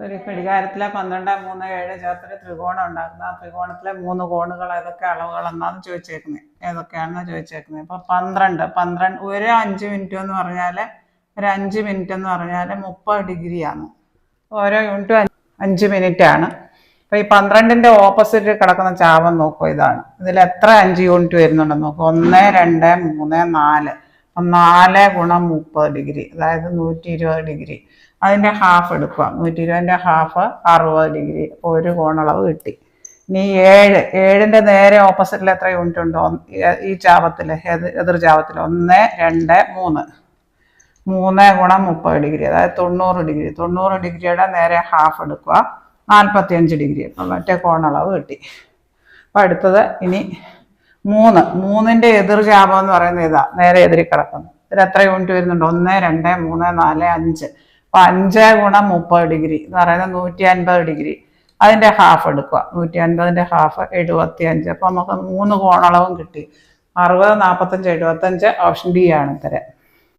ഒരു ഘടികാരത്തിലെ 12, 3, 7 ചേർത്തൊരു ത്രികോണം ഉണ്ടാക്കുന്നത്. ആ ത്രികോണത്തിലെ 3 കോണുകൾ ഏതൊക്കെ അളവുകളെന്നാണ് ചോദിച്ചേക്കുന്നത്. ഏതൊക്കെയാണെന്ന് ചോദിച്ചേക്കുന്നത്. ഇപ്പോൾ 12 ഒരു 5 മിനിറ്റ് എന്ന് പറഞ്ഞാൽ ഒരു 5 മിനിറ്റ് എന്ന് പറഞ്ഞാൽ 30 ഡിഗ്രിയാണ്. ഓരോ യൂണിറ്റും 5 മിനിറ്റ് ആണ്. അപ്പോൾ ഈ 12ന്റെ ഓപ്പോസിറ്റ് കിടക്കുന്ന ചാപം നോക്കൂ. ഇതാണ്. ഇതിൽ എത്ര 5 യൂണിറ്റ് വരുന്നുണ്ടെന്ന് നോക്കൂ. 1, 2, 3, 4. 4 × 30 ഡിഗ്രി, അതായത് 120 ഡിഗ്രി. അതിൻ്റെ ഹാഫ് എടുക്കുക. 120ന്റെ ഹാഫ് 60 ഡിഗ്രി. അപ്പോൾ ഒരു കോണളവ് കിട്ടി. ഇനി 7ന്റെ നേരെ ഓപ്പോസിറ്റിൽ എത്ര യൂണിറ്റ് ഉണ്ടോ ഈ ചാപത്തിൽ, എതിർ ചാപത്തിൽ? 1, 2, 3. 3 × 30 ഡിഗ്രി, അതായത് 90 ഡിഗ്രി. 90 ഡിഗ്രിയുടെ നേരെ ഹാഫ് എടുക്കുക. 45 ഡിഗ്രി. അപ്പം മറ്റേ കോണളവ് കിട്ടി. അപ്പം അടുത്തത് ഇനി 3ന്റെ എതിർ ചാപം എന്ന് പറയുന്നത് ഇതാ, നേരെ എതിരി കിടക്കുന്നു. ഇതിൽ എത്ര യൂണിറ്റ് വരുന്നുണ്ട്? 1, 2, 3, 4, 5. അപ്പം 5 × 30 ഡിഗ്രി എന്ന് പറയുന്നത് 150 ഡിഗ്രി. അതിൻ്റെ ഹാഫ് എടുക്കുക. 150ന്റെ ഹാഫ് 75. അപ്പം നമുക്ക് 3 കോണളവും കിട്ടി. 60, 45, 75. ഓപ്ഷൻ ഡി ആണ് ഉത്തരം.